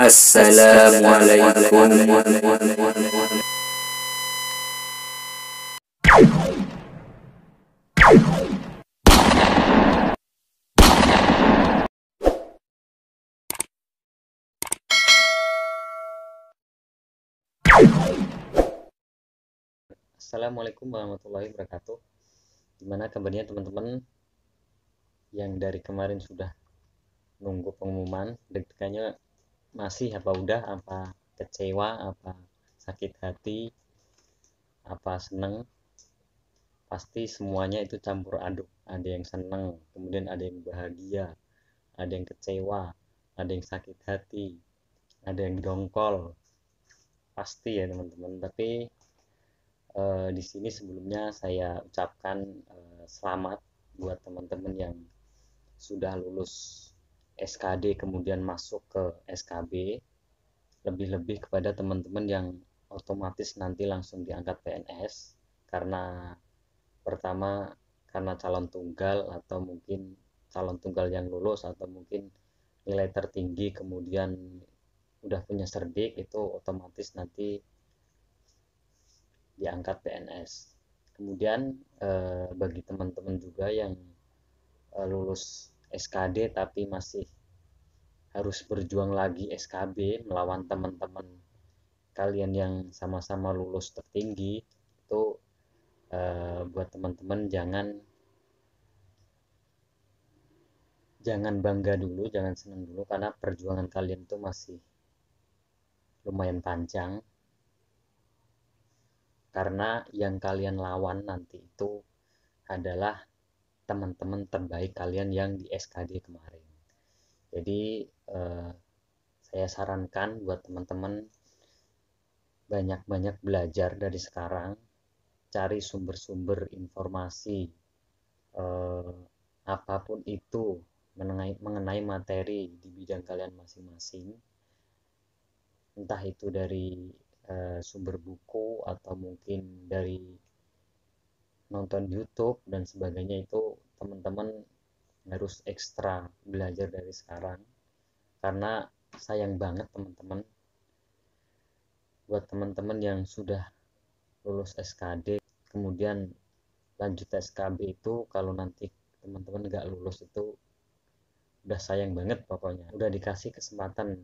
Assalamualaikum. Assalamualaikum warahmatullahi wabarakatuh. Gimana kabarnya teman-teman yang dari kemarin sudah nunggu pengumuman, deg-degannya masih apa udah, apa kecewa, apa sakit hati, apa seneng, pasti semuanya itu campur aduk. Ada yang seneng, kemudian ada yang bahagia, ada yang kecewa, ada yang sakit hati, ada yang dongkol, pasti ya teman-teman. Tapi di sini sebelumnya saya ucapkan selamat buat teman-teman yang sudah lulus SKD kemudian masuk ke SKB, lebih-lebih kepada teman-teman yang otomatis nanti langsung diangkat PNS karena pertama karena calon tunggal atau mungkin calon tunggal yang lulus atau mungkin nilai tertinggi kemudian udah punya cerdik itu otomatis nanti diangkat PNS. Kemudian bagi teman-teman juga yang lulus SKD tapi masih harus berjuang lagi SKB melawan teman-teman kalian yang sama-sama lulus tertinggi itu buat teman-teman jangan bangga dulu, jangan senang dulu karena perjuangan kalian itu masih lumayan panjang karena yang kalian lawan nanti itu adalah teman-teman terbaik kalian yang di SKD kemarin. Jadi saya sarankan buat teman-teman banyak-banyak belajar dari sekarang, cari sumber-sumber informasi apapun itu mengenai materi di bidang kalian masing-masing, entah itu dari sumber buku atau mungkin dari nonton YouTube dan sebagainya. Itu teman-teman harus ekstra belajar dari sekarang karena sayang banget teman-teman buat teman-teman yang sudah lulus SKD kemudian lanjut SKB itu kalau nanti teman-teman nggak lulus itu udah sayang banget. Pokoknya udah dikasih kesempatan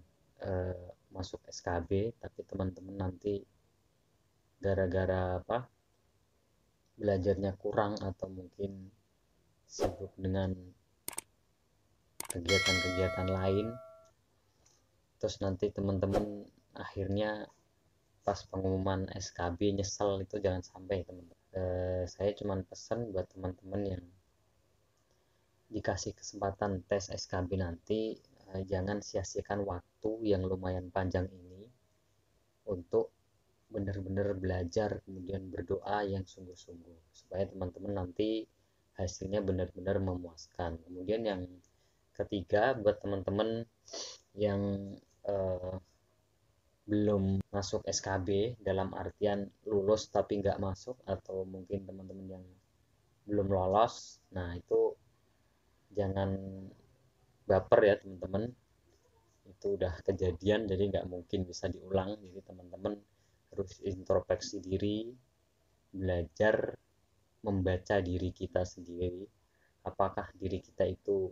masuk SKB tapi teman-teman nanti gara-gara apa belajarnya kurang atau mungkin sibuk dengan kegiatan-kegiatan lain, terus nanti teman-teman akhirnya pas pengumuman SKB nyesel. Itu jangan sampai teman-teman. Saya cuma pesan buat teman-teman yang dikasih kesempatan tes SKB nanti jangan sia-siakan waktu yang lumayan panjang ini untuk benar-benar belajar kemudian berdoa yang sungguh-sungguh supaya teman-teman nanti hasilnya benar-benar memuaskan. Kemudian yang ketiga buat teman-teman yang belum masuk SKB dalam artian lulus tapi nggak masuk atau mungkin teman-teman yang belum lolos, nah itu jangan baper ya teman-teman, itu udah kejadian jadi nggak mungkin bisa diulang. Jadi teman-teman harus introspeksi diri, belajar membaca diri kita sendiri, apakah diri kita itu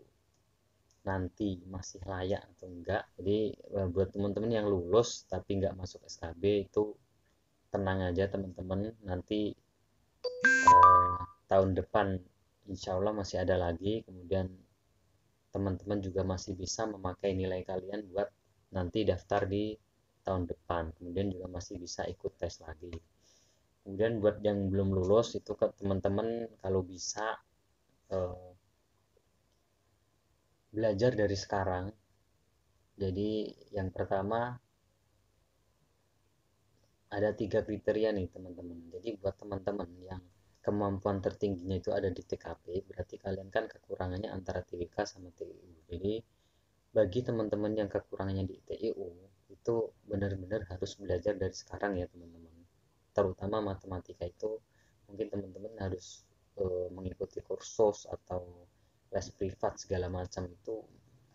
nanti masih layak atau enggak. Jadi buat teman-teman yang lulus tapi nggak masuk SKB itu tenang aja teman-teman, nanti tahun depan insya Allah masih ada lagi. Kemudian teman-teman juga masih bisa memakai nilai kalian buat nanti daftar di tahun depan, kemudian juga masih bisa ikut tes lagi. Kemudian buat yang belum lulus itu ke teman-teman kalau bisa belajar dari sekarang. Jadi yang pertama ada 3 kriteria nih teman-teman. Jadi buat teman-teman yang kemampuan tertingginya itu ada di TKP, berarti kalian kan kekurangannya antara TIK sama TIU. Jadi bagi teman-teman yang kekurangannya di TIU itu benar-benar harus belajar dari sekarang ya teman-teman. Terutama matematika itu mungkin teman-teman harus mengikuti kursus atau les privat segala macam, itu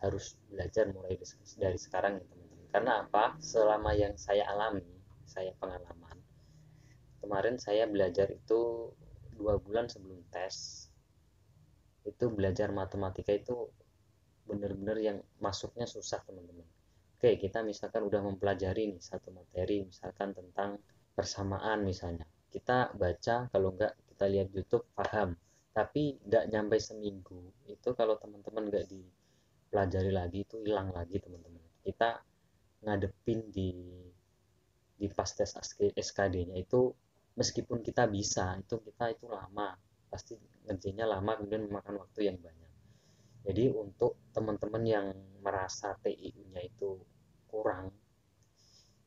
harus belajar mulai dari sekarang ya teman-teman. Karena apa? Selama yang saya alami, saya pengalaman, kemarin saya belajar itu 2 bulan sebelum tes, itu belajar matematika itu benar-benar yang masuknya susah teman-teman. Oke, kita misalkan udah mempelajari nih satu materi, misalkan tentang persamaan misalnya. Kita baca, kalau enggak kita lihat YouTube, paham. Tapi enggak nyampe seminggu, itu kalau teman-teman enggak dipelajari lagi, itu hilang lagi teman-teman. Kita ngadepin di pas tes SKD-nya itu, meskipun kita bisa, itu lama. Pasti ngerjainnya lama, kemudian memakan waktu yang banyak. Jadi untuk teman-teman yang merasa TIU-nya itu kurang,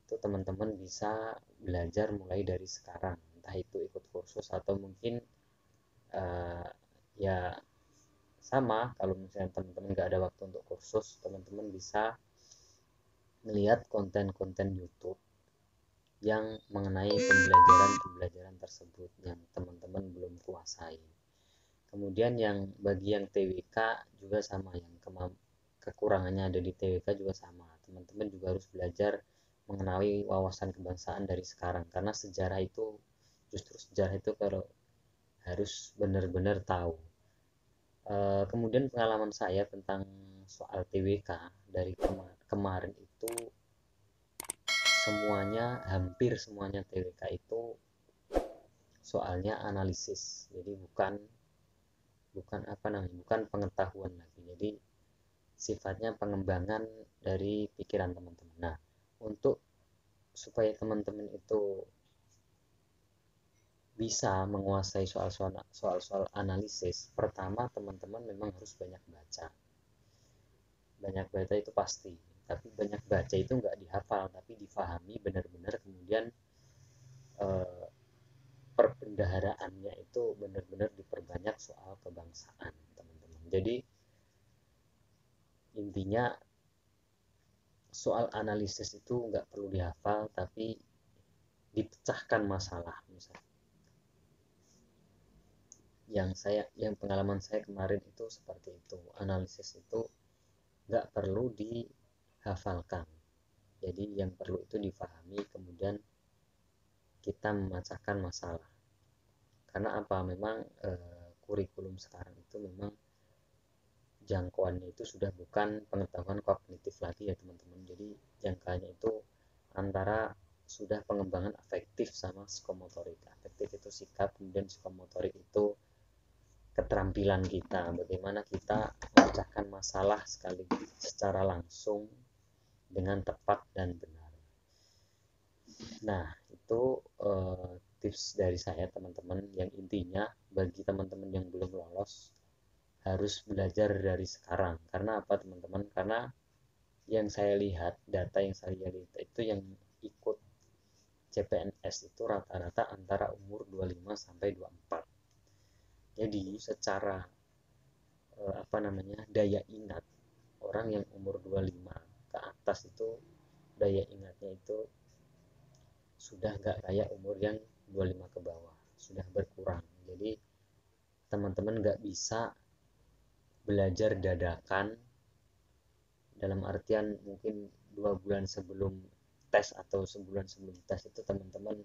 itu teman-teman bisa belajar mulai dari sekarang, entah itu ikut kursus atau mungkin uh, ya sama, kalau misalnya teman-teman nggak ada waktu untuk kursus, teman-teman bisa melihat konten-konten YouTube yang mengenai pembelajaran-pembelajaran tersebut yang teman-teman belum kuasai. Kemudian yang bagi yang TWK juga sama, yang kekurangannya ada di TWK juga sama. Teman-teman juga harus belajar mengenai wawasan kebangsaan dari sekarang, karena sejarah itu kalau harus benar-benar tahu. Kemudian pengalaman saya tentang soal TWK dari kemarin itu, hampir semuanya TWK itu soalnya analisis, jadi bukan bukan apa namanya bukan pengetahuan lagi, jadi sifatnya pengembangan dari pikiran teman-teman. Nah, untuk supaya teman-teman itu bisa menguasai soal-soal analisis, pertama teman-teman memang harus banyak baca. Banyak baca itu pasti, tapi banyak baca itu nggak dihafal, tapi difahami benar-benar, kemudian eh, perbendaharaannya itu benar-benar diperbanyak soal kebangsaan teman-teman. Jadi intinya soal analisis itu nggak perlu dihafal, tapi dipecahkan masalah. Misalnya yang pengalaman saya kemarin itu seperti itu, analisis itu nggak perlu dihafalkan, jadi yang perlu itu difahami, kemudian kita memecahkan masalah. Karena apa, memang kurikulum sekarang itu memang jangkauannya itu sudah bukan pengetahuan kognitif lagi ya teman-teman, jadi jangkauannya itu antara sudah pengembangan afektif sama psikomotorik. Afektif itu sikap, kemudian psikomotorik itu keterampilan kita, bagaimana kita memecahkan masalah sekaligus secara langsung dengan tepat dan benar. Nah, itu tips dari saya teman-teman, yang intinya bagi teman-teman yang belum lolos harus belajar dari sekarang. Karena apa teman-teman? Karena yang saya lihat, data yang saya lihat itu yang ikut CPNS itu rata-rata antara umur 25 sampai 24. Jadi secara daya ingat, orang yang umur 25 ke atas itu daya ingatnya itu sudah nggak kayak umur yang 25 ke bawah, sudah berkurang. Jadi teman-teman nggak bisa belajar dadakan, dalam artian mungkin 2 bulan sebelum tes atau sebulan sebelum tes itu teman-teman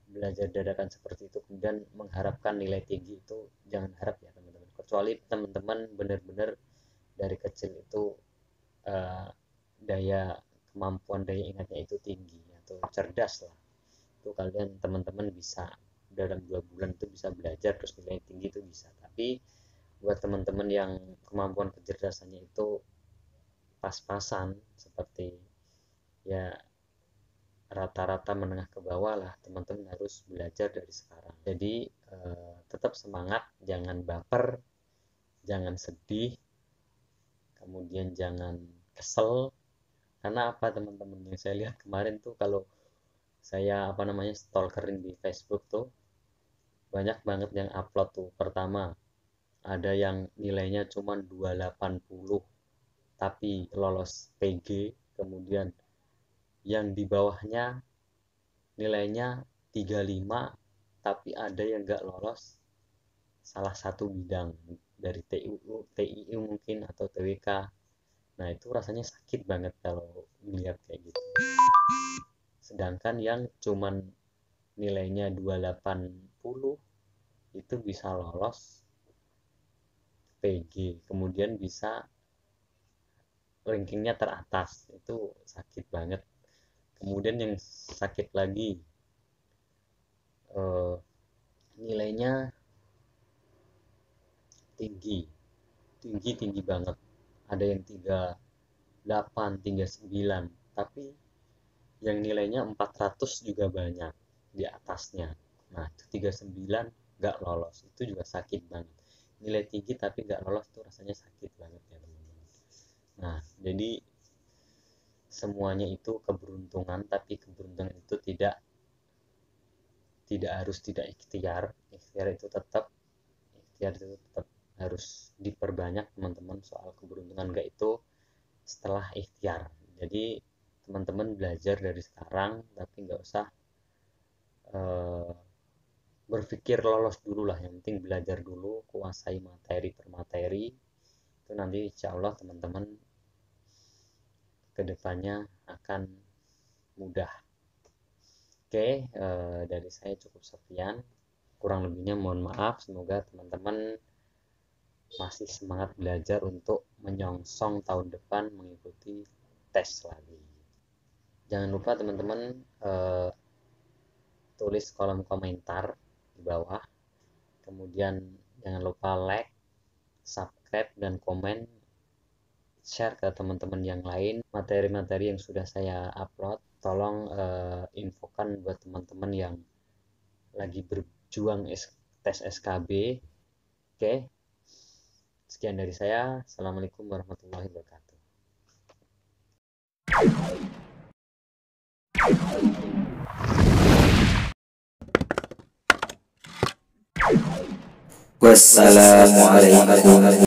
belajar dadakan seperti itu, kemudian mengharapkan nilai tinggi, itu jangan harap ya teman-teman, kecuali teman-teman benar-benar dari kecil itu uh, daya ingatnya itu tinggi atau cerdas lah, itu kalian teman-teman bisa dalam 2 bulan itu bisa belajar terus nilai tinggi itu bisa. Tapi buat teman-teman yang kemampuan kecerdasannya itu pas-pasan, seperti ya rata-rata menengah ke bawah lah, teman-teman harus belajar dari sekarang. Jadi tetap semangat, jangan baper, jangan sedih, kemudian jangan kesel. Karena apa teman-teman, yang saya lihat kemarin tuh, kalau saya stalkerin di Facebook tuh, banyak banget yang upload tuh. Pertama, ada yang nilainya cuma 280 tapi lolos PG, kemudian yang di bawahnya nilainya 35 tapi ada yang nggak lolos salah satu bidang dari TIU mungkin atau TWK. Nah itu rasanya sakit banget kalau melihat kayak Sedangkan yang cuman nilainya 280 itu bisa lolos PG, kemudian bisa rankingnya teratas. Itu sakit banget. Kemudian yang sakit lagi, nilainya tinggi banget, ada yang 38, 39, tapi yang nilainya 400 juga banyak di atasnya. Nah itu 39 nggak lolos, itu juga sakit banget. Nilai tinggi tapi nggak lolos itu rasanya sakit banget ya teman-teman. Nah jadi semuanya itu keberuntungan, tapi keberuntungan itu tidak harus tidak ikhtiar. Ikhtiar itu tetap harus diperbanyak teman-teman. Soal keberuntungan enggak itu setelah ikhtiar. Jadi teman-teman belajar dari sekarang, tapi nggak usah berpikir lolos dulu lah. Yang penting belajar dulu, kuasai materi per materi, itu nanti insya Allah teman-teman kedepannya akan mudah. Oke, dari saya cukup sekian, kurang lebihnya mohon maaf. Semoga teman-teman masih semangat belajar untuk menyongsong tahun depan mengikuti tes lagi. Jangan lupa teman-teman tulis kolom komentar di bawah, kemudian jangan lupa like, subscribe, dan komen, share ke teman-teman yang lain materi-materi yang sudah saya upload. Tolong infokan buat teman-teman yang lagi berjuang tes SKB. Oke, sekian dari saya. Assalamualaikum warahmatullahi wabarakatuh. Wassalamualaikum